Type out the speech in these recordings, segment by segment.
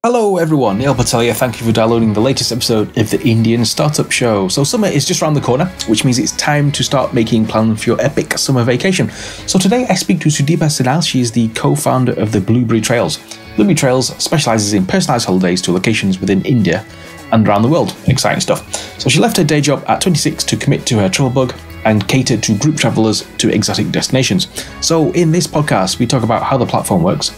Hello everyone, Neil Patel here. Thank you for downloading the latest episode of the Indian Startup Show. So summer is just around the corner, which means it's time to start making plans for your epic summer vacation. So today I speak to Sudeepta Sanyal. She is the co-founder of the Blueberry Trails. Blueberry Trails specialises in personalised holidays to locations within India and around the world. Exciting stuff. So she left her day job at 26 to commit to her travel bug and cater to group travellers to exotic destinations. So in this podcast, we talk about how the platform works,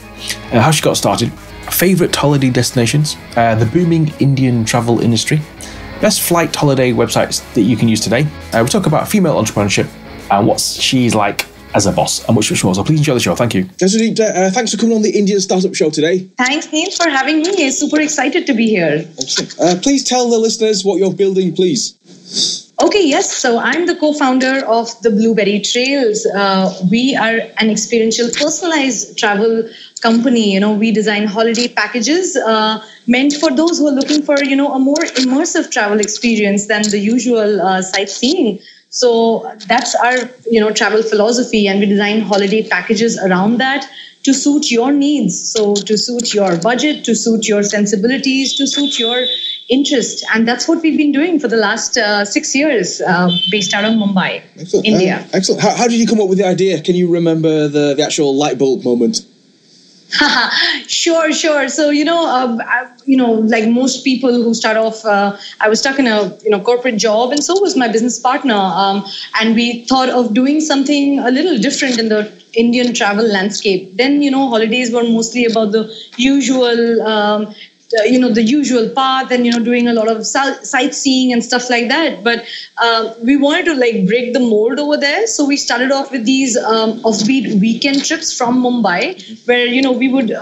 how she got started, favourite holiday destinations, the booming Indian travel industry, best flight holiday websites that you can use today. We talk about female entrepreneurship and what she's like as a boss and much more. So please enjoy the show. Thank you. Thanks for coming on the Indian Startup Show today. Thanks, Neil, for having me. Super excited to be here. Excellent. Please tell the listeners what you're building, please. Okay, yes. So I'm the co-founder of the Blueberry Trails. We are an experiential, personalized travel company. We design holiday packages meant for those who are looking for, a more immersive travel experience than the usual sightseeing. So that's our, travel philosophy, and we design holiday packages around that to suit your needs. So to suit your budget, to suit your sensibilities, to suit your interest. And that's what we've been doing for the last 6 years, based out of Mumbai, Excellent. India. Excellent. How did you come up with the idea? Can you remember the actual light bulb moment? Sure. So, like most people who start off, I was stuck in a, corporate job, and so was my business partner. And we thought of doing something a little different in the Indian travel landscape. Then, holidays were mostly about the usual, the usual path and, doing a lot of sightseeing and stuff like that. But we wanted to break the mold over there. So we started off with these offbeat weekend trips from Mumbai, where, we would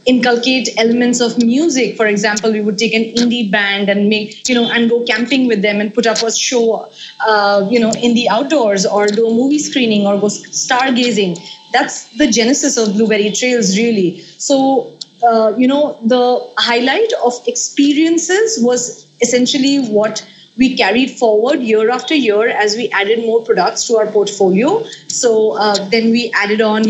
inculcate elements of music. For example, we would take an indie band and and go camping with them and put up a show, in the outdoors, or do a movie screening, or go stargazing. That's the genesis of Blueberry Trails, really. So, the highlight of experiences was essentially what we carried forward year after year as we added more products to our portfolio. So then we added on,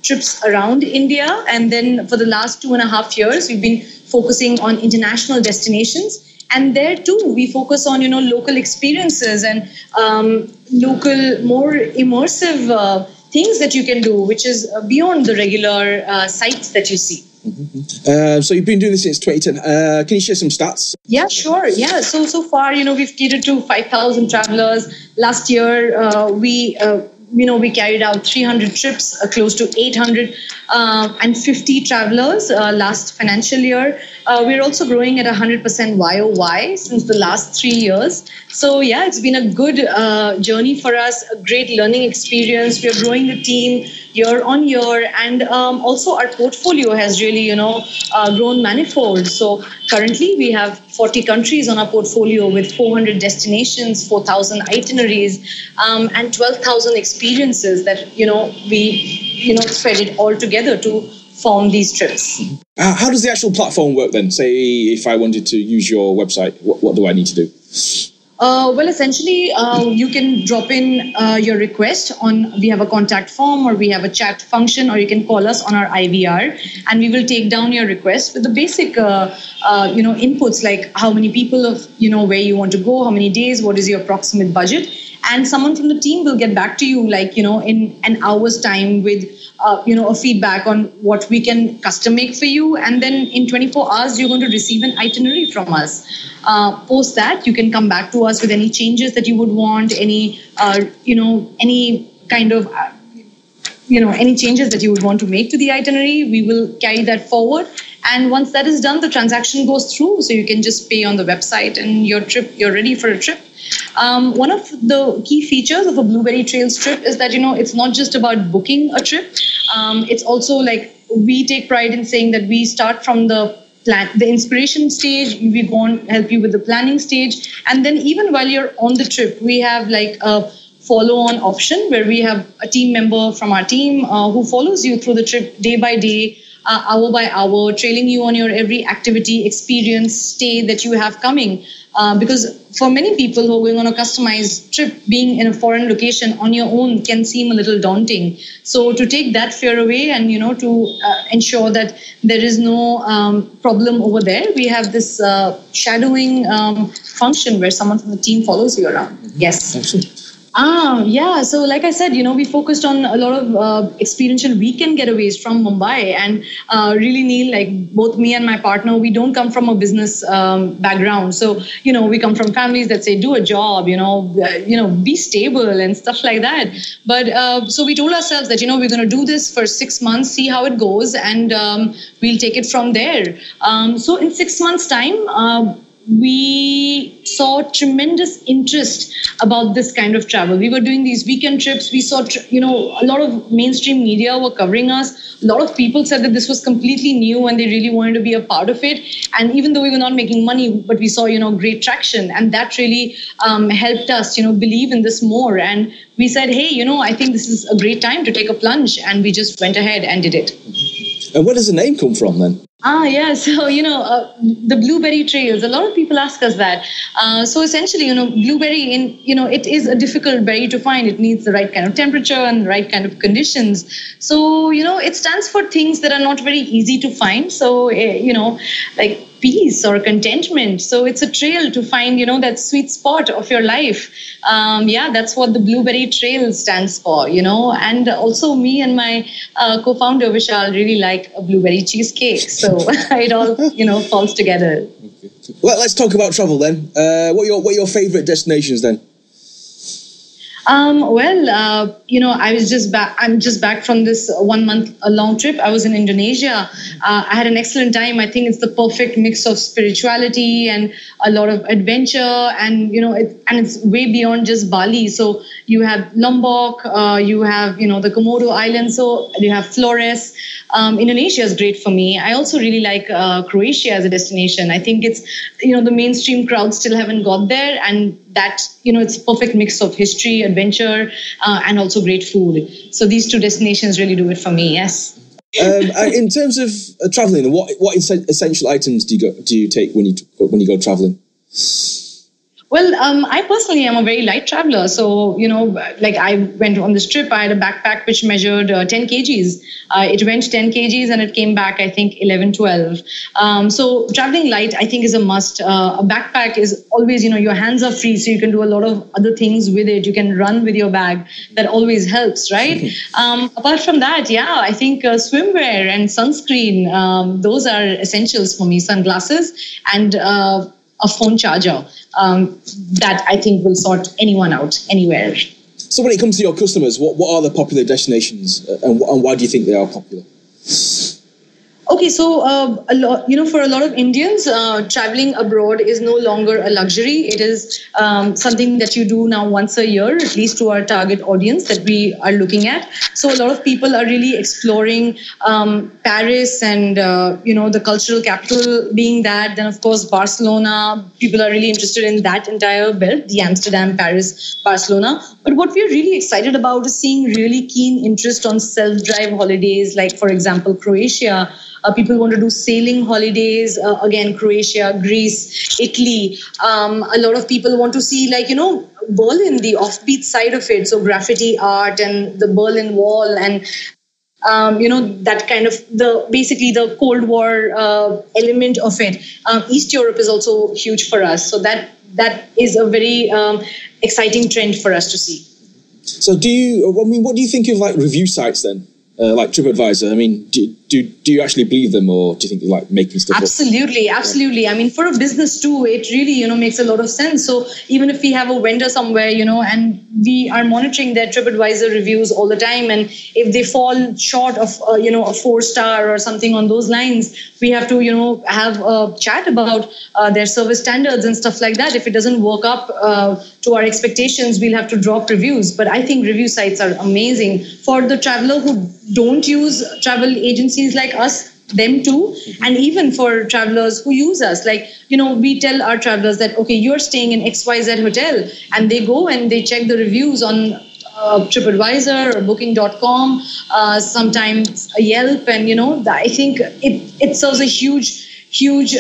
trips around India. And then for the last 2.5 years, we've been focusing on international destinations. And there too, we focus on, local experiences and local, more immersive things that you can do, which is beyond the regular sites that you see. Mm-hmm. So you've been doing this since 2010. Can you share some stats? Yeah, sure. Yeah. So far, we've catered to 5,000 travelers. Last year, we carried out 300 trips, close to 850 travelers last financial year. We're also growing at 100% YOY since the last 3 years. So yeah, it's been a good journey for us, a great learning experience. We're growing the team year on year, and also our portfolio has really, grown manifold. So currently we have 40 countries on our portfolio with 400 destinations, 4,000 itineraries, and 12,000 experiences that, we, thread it all together to form these trips. How does the actual platform work then? Say if I wanted to use your website, what do I need to do? Well, essentially, you can drop in your request we have a contact form, or we have a chat function, or you can call us on our IVR, and we will take down your request with the basic, inputs like how many people, where you want to go, how many days, what is your approximate budget. And someone from the team will get back to you, in an hour's time with, a feedback on what we can custom make for you. And then in 24 hours, you're going to receive an itinerary from us. Post that, you can come back to us with any changes that you would want, any kind of, any changes that you would want to make to the itinerary. We will carry that forward. And once that is done, the transaction goes through. So you can just pay on the website and you're ready for a trip. One of the key features of a Blueberry Trails trip is that, it's not just about booking a trip. It's also we take pride in saying that we start from the inspiration stage, we go on help you with the planning stage. And then even while you're on the trip, we have a follow-on option where we have a team member from our team who follows you through the trip day by day, hour by hour, trailing you on your every activity, experience, stay that you have coming. because for many people who are going on a customized trip, being in a foreign location on your own can seem a little daunting. So to take that fear away and, to ensure that there is no problem over there, we have this shadowing function where someone from the team follows you around. Yes. Excellent. Yeah. So like I said, we focused on a lot of experiential weekend getaways from Mumbai. And really, Neil, like both me and my partner, we don't come from a business background. So, we come from families that say, do a job, be stable and stuff like that. But so we told ourselves that, we're going to do this for 6 months, see how it goes, and we'll take it from there. So in 6 months' time, we saw tremendous interest about this kind of travel. We were doing these weekend trips. We saw, a lot of mainstream media were covering us. A lot of people said that this was completely new and they really wanted to be a part of it. And even though we were not making money, but we saw, great traction. And that really helped us, believe in this more. And we said, hey, I think this is a great time to take a plunge. And we just went ahead and did it. And where does the name come from then? Yeah. So, the blueberry trails, a lot of people ask us that. So essentially, blueberry it is a difficult berry to find. It needs the right kind of temperature and the right kind of conditions. So, it stands for things that are not very easy to find. So, like peace or contentment. So it's a trail to find, that sweet spot of your life. That's what the blueberry trail stands for, and also me and my co-founder Vishal really like a blueberry cheesecake. So it all, falls together. Okay. Well, let's talk about travel then. What are your favorite destinations then? I was just back. I'm just back from this 1 month long trip. I was in Indonesia. I had an excellent time. I think it's the perfect mix of spirituality and a lot of adventure, and it's way beyond just Bali. So you have Lombok, you have the Komodo Islands, so you have Flores. Indonesia is great for me. I also really like Croatia as a destination. I think it's the mainstream crowds still haven't got there, and that it's a perfect mix of history, adventure, and also great food. So these two destinations really do it for me. Yes. In terms of traveling, what essential items do you take when you go traveling? Well, I personally am a very light traveler. So, like I went on this trip, I had a backpack which measured 10 kgs. It went 10 kgs and it came back, I think, 11, 12. So traveling light, I think, is a must. A backpack is always, your hands are free, so you can do a lot of other things with it. You can run with your bag. That always helps, right? Apart from that, I think swimwear and sunscreen, those are essentials for me. Sunglasses and a phone charger. That I think will sort anyone out anywhere. So when it comes to your customers, what are the popular destinations and why do you think they are popular? Okay, so a lot, for a lot of Indians, traveling abroad is no longer a luxury. It is something that you do now once a year, at least to our target audience that we are looking at. So a lot of people are really exploring Paris and the cultural capital being that. Then of course Barcelona. People are really interested in that entire belt, the Amsterdam, Paris, Barcelona. But what we're really excited about is seeing really keen interest on self-drive holidays, like for example Croatia. People want to do sailing holidays, again, Croatia, Greece, Italy. A lot of people want to see, Berlin, the offbeat side of it. So graffiti art and the Berlin Wall and, that kind of basically the Cold War element of it. East Europe is also huge for us. So that is a very exciting trend for us to see. So what do you think of review sites then? Like TripAdvisor, I mean, do you actually believe them, or do you think they're making stuff Absolutely. I mean, for a business too, it really, makes a lot of sense. So even if we have a vendor somewhere, and we are monitoring their TripAdvisor reviews all the time, and if they fall short of, a 4-star or something on those lines, we have to, have a chat about their service standards and stuff like that. If it doesn't work up to our expectations, we'll have to drop reviews. But I think review sites are amazing for the traveler who don't use travel agencies like us, them too, and even for travelers who use us. We tell our travelers that, okay, you're staying in XYZ hotel, and they go and they check the reviews on TripAdvisor or Booking.com, sometimes Yelp, and I think it serves a huge huge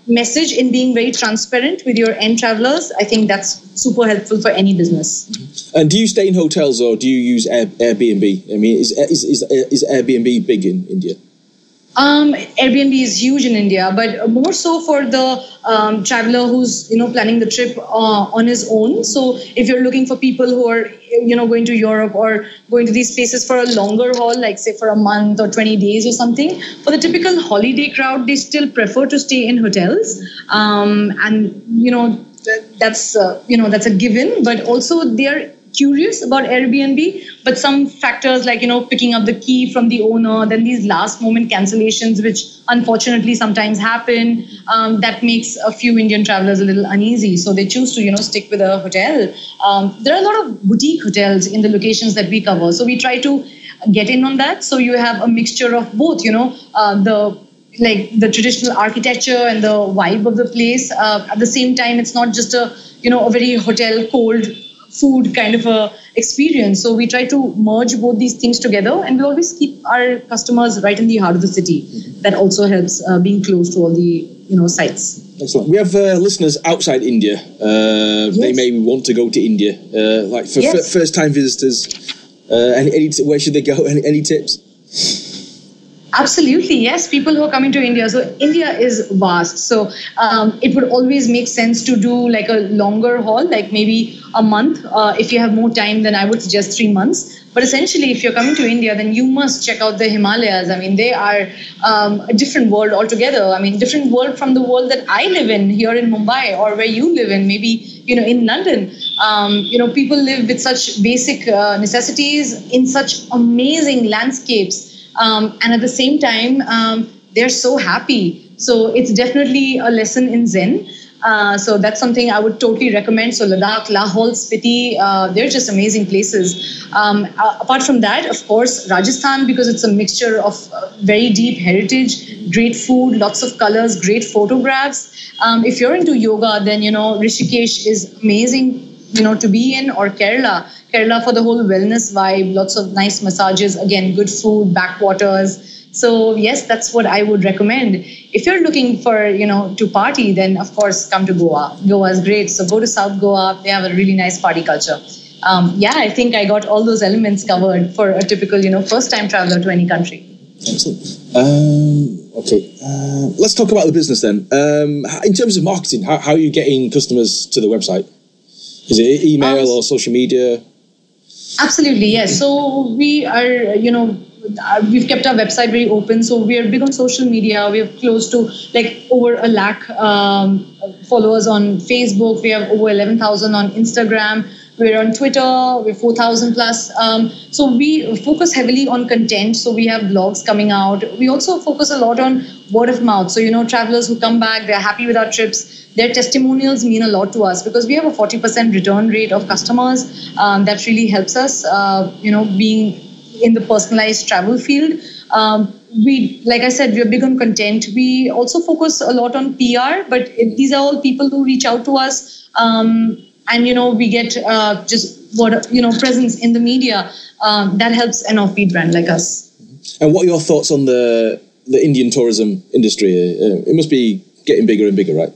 message in being very transparent with your end travelers. I think that's super helpful for any business. And do you stay in hotels or do you use Airbnb? I mean, is Airbnb big in India? Airbnb is huge in India, but more so for the traveler who's planning the trip on his own. So if you're looking for people who are going to Europe or going to these places for a longer haul, like say for a month or 20 days or something, for the typical holiday crowd, they still prefer to stay in hotels, and that's a given. But also they're curious about Airbnb, but some factors like picking up the key from the owner, then these last moment cancellations, which unfortunately sometimes happen, that makes a few Indian travelers a little uneasy, so they choose to stick with a hotel. There are a lot of boutique hotels in the locations that we cover, so we try to get in on that, so you have a mixture of both, the traditional architecture and the vibe of the place. At the same time, it's not just a very hotel cold food kind of a experience. So we try to merge both these things together, and we always keep our customers right in the heart of the city. That also helps being close to all the sites. Excellent. We have listeners outside India. Yes. They may want to go to India, first time visitors. Where should they go? Any tips? Absolutely, yes. People who are coming to India. So India is vast. So it would always make sense to do like a longer haul, like maybe a month. If you have more time, then I would suggest 3 months. But essentially, if you're coming to India, then you must check out the Himalayas. I mean, they are a different world altogether. I mean, different world from the world that I live in here in Mumbai, or where you live in, maybe, in London. People live with such basic necessities in such amazing landscapes. And at the same time, they're so happy. So it's definitely a lesson in Zen. So that's something I would totally recommend. So Ladakh, Lahore, Spiti, they're just amazing places. Apart from that, of course, Rajasthan, because it's a mixture of very deep heritage, great food, lots of colors, great photographs. If you're into yoga, then, Rishikesh is amazing, to be in, or Kerala for the whole wellness vibe, lots of nice massages, again, good food, backwaters. So yes, that's what I would recommend. If you're looking for, to party, then of course come to Goa. Goa is great. So go to South Goa. They have a really nice party culture. I think I got all those elements covered for a typical, first-time traveler to any country. Excellent. Okay. Let's talk about the business then. In terms of marketing, how are you getting customers to the website? Is it email or social media? Absolutely, yes. So we are, we've kept our website very open. So we are big on social media. We have close to over 1 lakh followers on Facebook. We have over 11,000 on Instagram. We're on Twitter. We're 4,000 plus. So we focus heavily on content. So we have blogs coming out. We also focus a lot on word of mouth. So, travelers who come back, they're happy with our trips. Their testimonials mean a lot to us because we have a 40% return rate of customers. That really helps us, being in the personalized travel field. Like I said, we're big on content. We also focus a lot on PR, but these are all people who reach out to us. And, we get presence in the media. That helps an offbeat brand like us. And what are your thoughts on the Indian tourism industry? It must be getting bigger and bigger, right?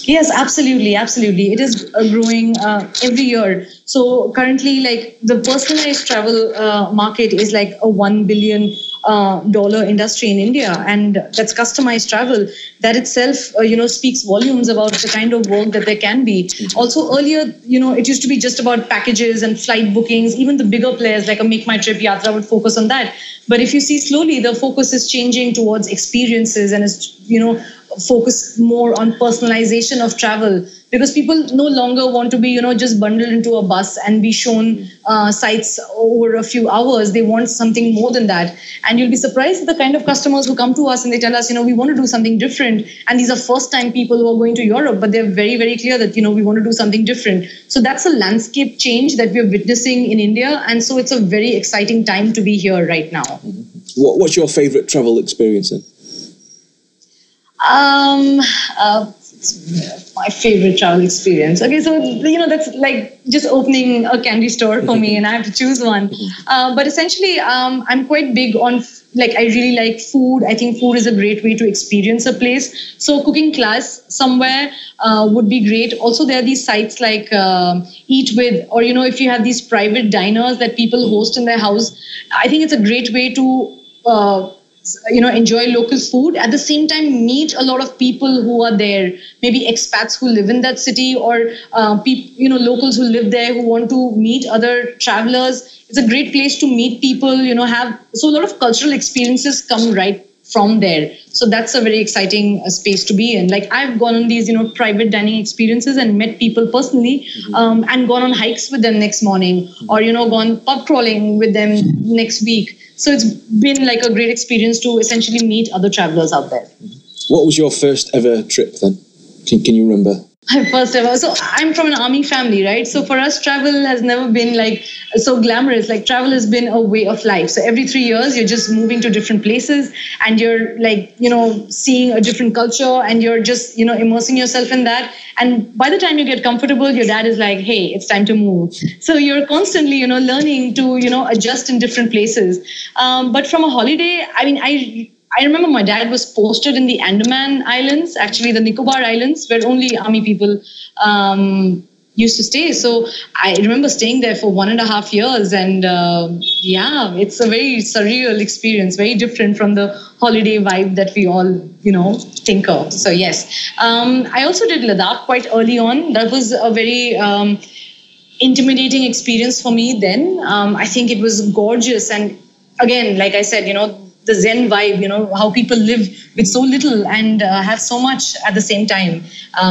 Yes, absolutely. It is growing every year. So currently, the personalized travel market is a $1 billion industry in India, and that's customized travel. That itself, speaks volumes about the kind of work that there can be. Also, earlier, it used to be just about packages and flight bookings. Even the bigger players like a Make My Trip Yatra would focus on that. But if you see slowly, the focus is changing towards experiences and is, focus more on personalization of travel, because people no longer want to be, just bundled into a bus and be shown sites over a few hours. They want something more than that. And you'll be surprised at the kind of customers who come to us and they tell us, we want to do something different. And these are first-time people who are going to Europe, but they're very, very clear that, we want to do something different. So that's a landscape change that we're witnessing in India. And so it's a very exciting time to be here right now. What's your favorite travel experience then? My favorite travel experience. Okay, so that's just opening a candy store for me, and I have to choose one. But essentially, I'm quite big on like I really like food. I think food is a great way to experience a place. So cooking class somewhere would be great. Also, there are these sites like Eat With, or if you have these private diners that people host in their house. I think it's a great way to enjoy local food, at the same time meet a lot of people who are there, maybe expats who live in that city, or locals who live there who want to meet other travelers. It's a great place to meet people, so a lot of cultural experiences come right from there. So that's a very exciting space to be in. Like I've gone on these, private dining experiences and met people personally, and gone on hikes with them next morning, or, gone pub crawling with them next week. So it's been like a great experience to essentially meet other travelers out there. What was your first ever trip then? Can you remember? First ever. So I'm from an army family, right? So for us, travel has never been like so glamorous. Like travel has been a way of life. So every 3 years, you're just moving to different places, and you're like, seeing a different culture, and you're just, immersing yourself in that. And by the time you get comfortable, your dad is like, hey, it's time to move. So you're constantly, learning to, adjust in different places. But from a holiday, I remember my dad was posted in the Andaman Islands, actually the Nicobar Islands, where only army people used to stay. So I remember staying there for 1.5 years. And it's a very surreal experience, very different from the holiday vibe that we all, think of. So yes. I also did Ladakh quite early on. That was a very intimidating experience for me then. I think it was gorgeous. And again, like I said, the Zen vibe, how people live with so little and have so much at the same time.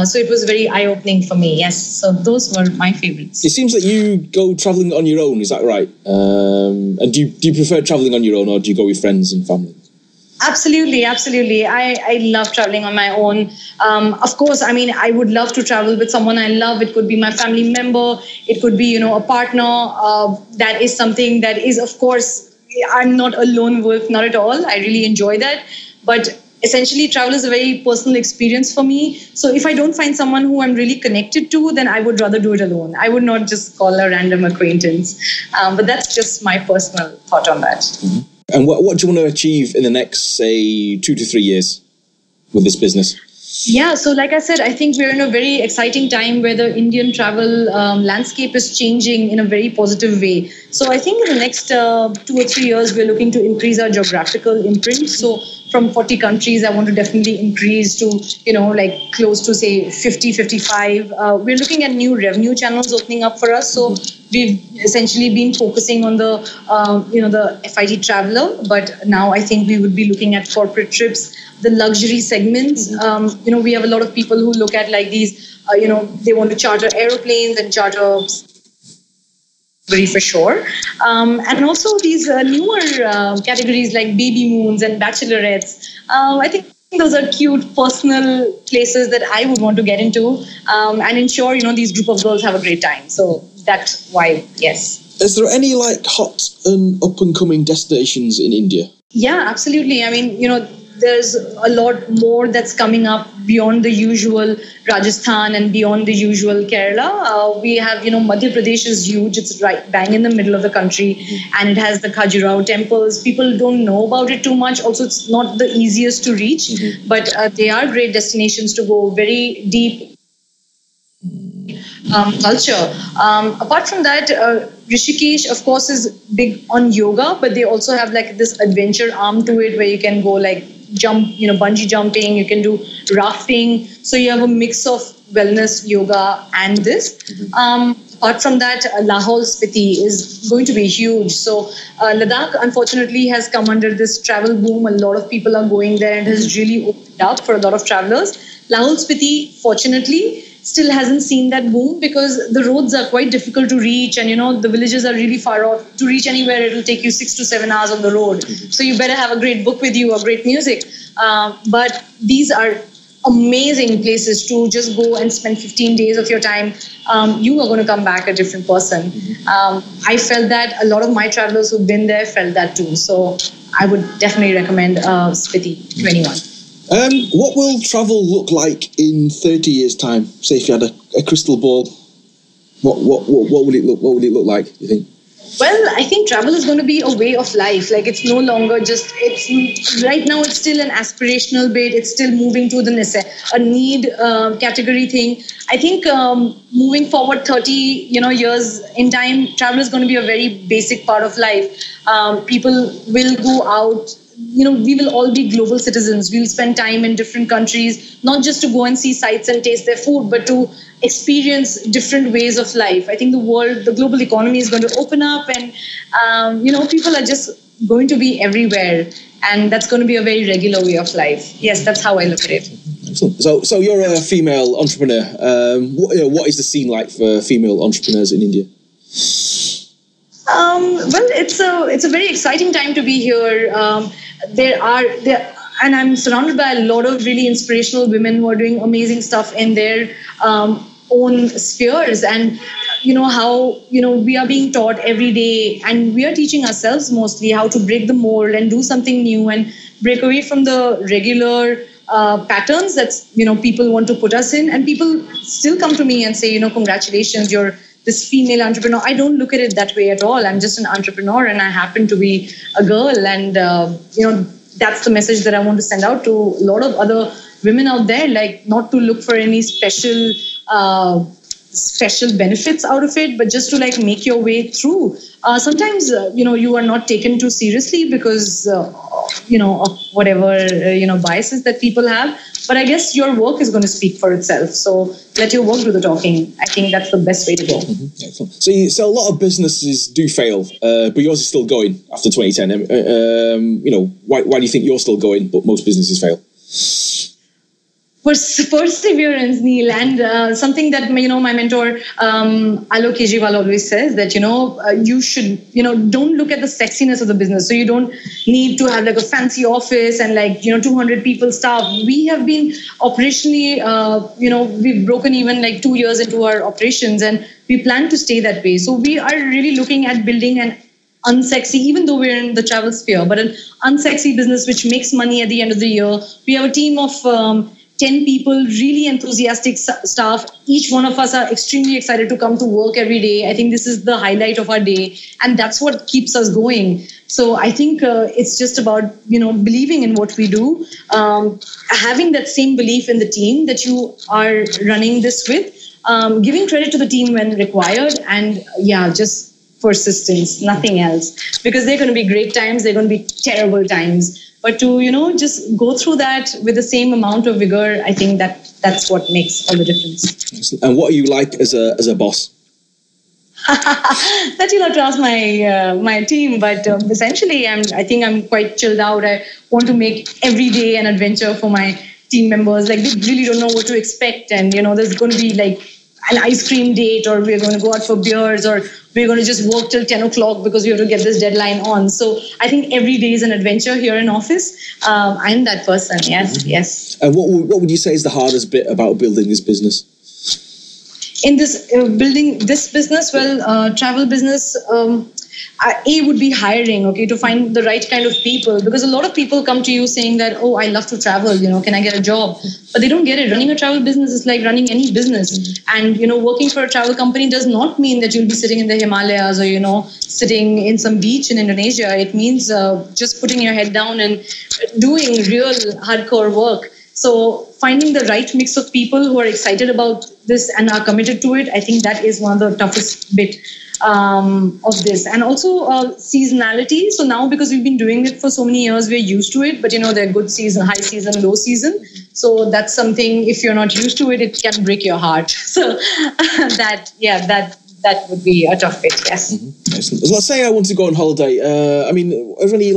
So it was very eye-opening for me, yes. So those were my favorites. It seems that you go travelling on your own, is that right? And do you prefer travelling on your own, or do you go with friends and family? Absolutely. I love traveling on my own. Of course, I would love to travel with someone I love. It could be my family member. It could be, a partner. That is something that is, of course, I'm not a lone wolf, not at all. I really enjoy that. But essentially, travel is a very personal experience for me. So if I don't find someone who I'm really connected to, then I would rather do it alone. I would not just call a random acquaintance. But that's just my personal thought on that. Mm-hmm. And what do you want to achieve in the next, say, 2 to 3 years with this business? Yeah, so like I said, I think we're in a very exciting time where the Indian travel landscape is changing in a very positive way. So I think in the next 2 or 3 years, we're looking to increase our geographical imprint. So from 40 countries, I want to definitely increase to, close to, say, 50, 55. We're looking at new revenue channels opening up for us. So we've essentially been focusing on the, the FIT traveler. But now I think we would be looking at corporate trips, the luxury segments. We have a lot of people who look at like these, they want to charter aeroplanes and charter for sure. And also these newer categories like baby moons and bachelorettes. I think those are cute personal places that I would want to get into and ensure, these group of girls have a great time. So that's why, yes. Is there any hot and up and coming destinations in India? Yeah, absolutely. There's a lot more that's coming up beyond the usual Rajasthan and beyond the usual Kerala. We have, Madhya Pradesh is huge. It's right bang in the middle of the country, and it has the Khajuraho temples. People don't know about it too much. Also, it's not the easiest to reach, but they are great destinations to go, very deep culture. Apart from that, Rishikesh, of course, is big on yoga, but they also have this adventure arm to it where you can go jump, bungee jumping, you can do rafting. So you have a mix of wellness, yoga, and this. Apart from that, Lahaul Spiti is going to be huge. So Ladakh, unfortunately, has come under this travel boom. A lot of people are going there and has really opened up for a lot of travelers. Lahaul Spiti, fortunately, still hasn't seen that boom because the roads are quite difficult to reach, and the villages are really far off. To reach anywhere, it'll take you 6 to 7 hours on the road. So you better have a great book with you or great music. But these are amazing places to just go and spend 15 days of your time. You are going to come back a different person. I felt that. A lot of my travelers who've been there felt that too. So I would definitely recommend Spiti to anyone. What will travel look like in 30 years' time? Say if you had a crystal ball, what would it look? What would it look like, do you think? Well, I think travel is going to be a way of life. Like it's no longer just, it's right now it's still an aspirational bit. It's still moving to a need category thing. I think moving forward 30, years in time, travel is going to be a very basic part of life. People will go out. We will all be global citizens. We'll spend time in different countries, not just to go and see sights and taste their food, but to experience different ways of life. I think the global economy is going to open up, and people are just going to be everywhere, and that's going to be a very regular way of life. Yes, that's how I look at it. Excellent. So you're a female entrepreneur. What is the scene like for female entrepreneurs in India? Well, it's a very exciting time to be here. And I'm surrounded by a lot of really inspirational women who are doing amazing stuff in their own spheres. And how we are being taught every day, and we are teaching ourselves mostly how to break the mold and do something new and break away from the regular patterns that people want to put us in. And people still come to me and say, congratulations, you're this female entrepreneur. I don't look at it that way at all. I'm just an entrepreneur, and I happen to be a girl. And, that's the message that I want to send out to a lot of other women out there, like not to look for any special benefits out of it, but just to like make your way through. Sometimes, you are not taken too seriously because, of whatever, biases that people have. But I guess your work is going to speak for itself. So let your work do the talking. I think that's the best way to go. Mm-hmm. Excellent. So a lot of businesses do fail, but yours is still going after 2010. Why do you think you're still going, but most businesses fail? Perseverance, Neil, and something that my mentor Alok Kejriwal always says, that you should don't look at the sexiness of the business. So you don't need to have like a fancy office and 200 people staff. We have been operationally we've broken even 2 years into our operations, and we plan to stay that way. So we are really looking at building an unsexy, even though we're in the travel sphere, but an unsexy business which makes money at the end of the year. We have a team of 10 people, really enthusiastic staff. Each one of us are extremely excited to come to work every day. I think this is the highlight of our day, and that's what keeps us going. So I think it's just about, believing in what we do, having that same belief in the team that you are running this with, giving credit to the team when required, and just persistence, nothing else. Because they're going to be great times, they're going to be terrible times. But to, just go through that with the same amount of vigor, I think that's what makes all the difference. And what are you like as a boss? That you'll have to ask my team. But essentially, I think I'm quite chilled out. I want to make every day an adventure for my team members. Like, they really don't know what to expect. And, there's going to be an ice cream date, or we're going to go out for beers, or we're going to just work till 10 o'clock because we have to get this deadline on. So I think every day is an adventure here in office. I'm that person. Yes. And what would you say is the hardest bit about building this business? In this building this business, travel business, would be hiring, to find the right kind of people, because a lot of people come to you saying that, I love to travel, can I get a job? But they don't get it. Running a travel business is like running any business. And, working for a travel company does not mean that you'll be sitting in the Himalayas or, sitting in some beach in Indonesia. It means just putting your head down and doing real hardcore work. So finding the right mix of people who are excited about this and are committed to it, I think that is one of the toughest bit of this. And also seasonality. So now, because we've been doing it for so many years, we're used to it. But there are good season, high season, low season. So that's something, if you're not used to it, it can break your heart. So that would be a tough bit. Yes. Mm-hmm. Excellent. So let's say I want to go on holiday. Are there any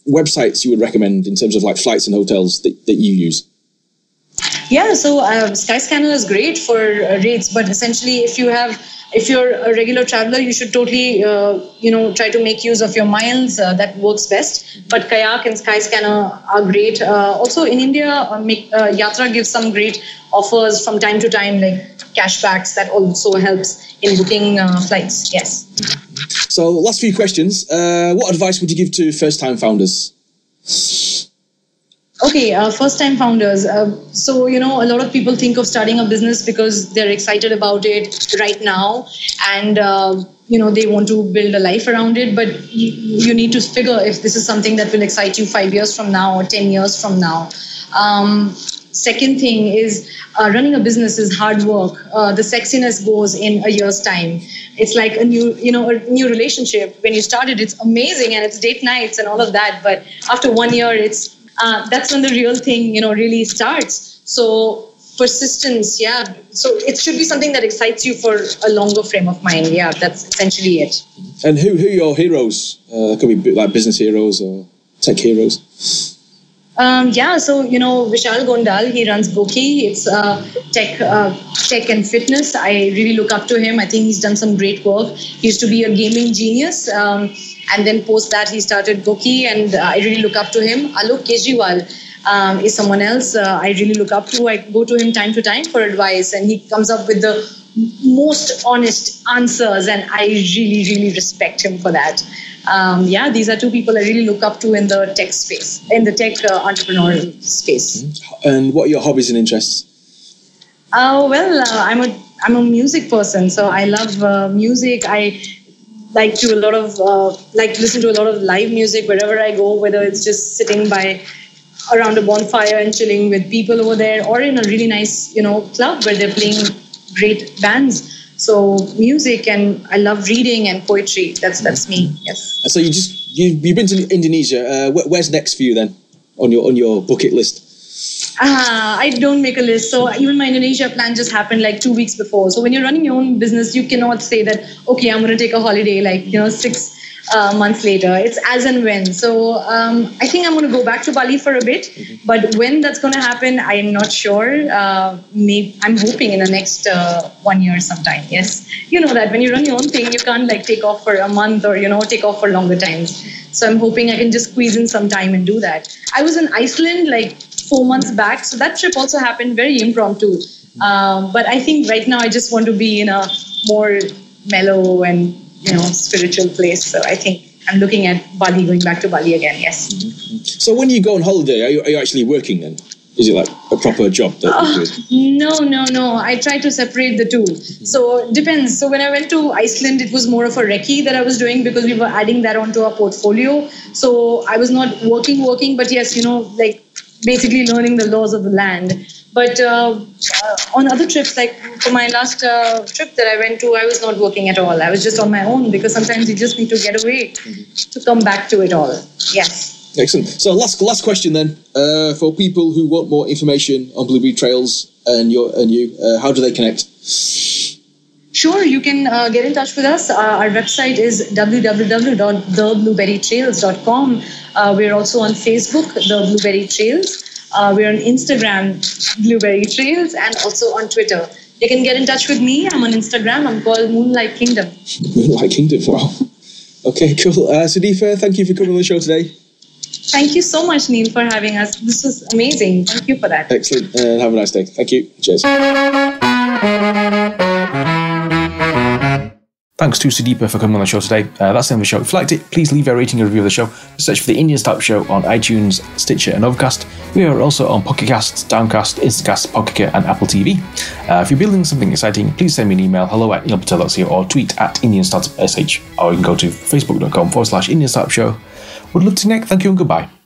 websites you would recommend in terms of flights and hotels that you use? Yeah, so Skyscanner is great for rates, but essentially if you're a regular traveler, you should totally try to make use of your miles. That works best. But Kayak and Skyscanner are great. Also in India, Yatra gives some great offers from time to time, like cashbacks. That also helps in booking flights. Yes. So last few questions. What advice would you give to first-time founders? Okay, first-time founders. So, a lot of people think of starting a business because they're excited about it right now, and they want to build a life around it. But you need to figure if this is something that will excite you 5 years from now or 10 years from now. Second thing is running a business is hard work. The sexiness goes in a year's time. It's like a new relationship. When you start it, it's amazing and it's date nights and all of that. But after 1 year, that's when the real thing, really starts. So persistence, yeah. So it should be something that excites you for a longer frame of mind. Yeah, that's essentially it. And who are your heroes? Could be like business heroes or tech heroes. So Vishal Gondal, he runs Goki. It's tech and fitness. I really look up to him. I think he's done some great work. He used to be a gaming genius, and then post that he started Goki, and I really look up to him. Alok Kejriwal is someone else I really look up to. I go to him time to time for advice, and he comes up with the most honest answers, and I really, really respect him for that. These are two people I really look up to in the tech space, in the tech entrepreneurial space. And what are your hobbies and interests? I'm a music person, so I love music. I like to listen to a lot of live music wherever I go, whether it's just sitting by around a bonfire and chilling with people over there, or in a really nice club where they're playing great bands. So music, and I love reading and poetry. That's me. Yes. So you've been to Indonesia. Where's next for you then on your bucket list? I don't make a list. So even my Indonesia plan just happened like 2 weeks before. So when you're running your own business, you cannot say that, okay, I'm going to take a holiday 6 months later. It's as and when. So I think I'm going to go back to Bali for a bit. But when that's going to happen, I'm not sure. I'm hoping in the next 1 year sometime. Yes. You know that when you run your own thing, you can't take off for a month or, take off for longer times. So I'm hoping I can just squeeze in some time and do that. I was in Iceland 4 months back. So that trip also happened very impromptu. But I think right now I just want to be in a more mellow and, spiritual place. So I think I'm looking at Bali, going back to Bali again. Yes. So when you go on holiday, are you actually working then? Is it like a proper job that you do? No. I try to separate the two. So it depends. So when I went to Iceland, it was more of a recce that I was doing because we were adding that onto our portfolio. So I was not working, but yes, basically learning the laws of the land. But on other trips, for my last trip that I went to, I was not working at all. I was just on my own because sometimes you just need to get away to come back to it all. Yes. Excellent. So last question then, for people who want more information on Blueberry Trails and you, how do they connect? Sure, you can get in touch with us. Our website is www.theblueberrytrails.com. We're also on Facebook, The Blueberry Trails. We're on Instagram, Blueberry Trails, and also on Twitter. You can get in touch with me. I'm on Instagram. I'm called Moonlight Kingdom. Moonlight Kingdom, wow. Okay, cool. Sudeepta, thank you for coming on the show today. Thank you so much, Neil, for having us. This was amazing. Thank you for that. Excellent. And have a nice day. Thank you. Cheers. Thanks to Sudeepta for coming on the show today. That's the end of the show. If you liked it, please leave a rating and review of the show. Search for the Indian Startup Show on iTunes, Stitcher and Overcast. We are also on Pocket Casts, Downcast, Instacast, Pocket and Apple TV. If you're building something exciting, please send me an email, hello@neilpatel.co, or tweet at Indian Startup SH, or you can go to facebook.com/Indian Startup Show. Would love to connect. Thank you and goodbye.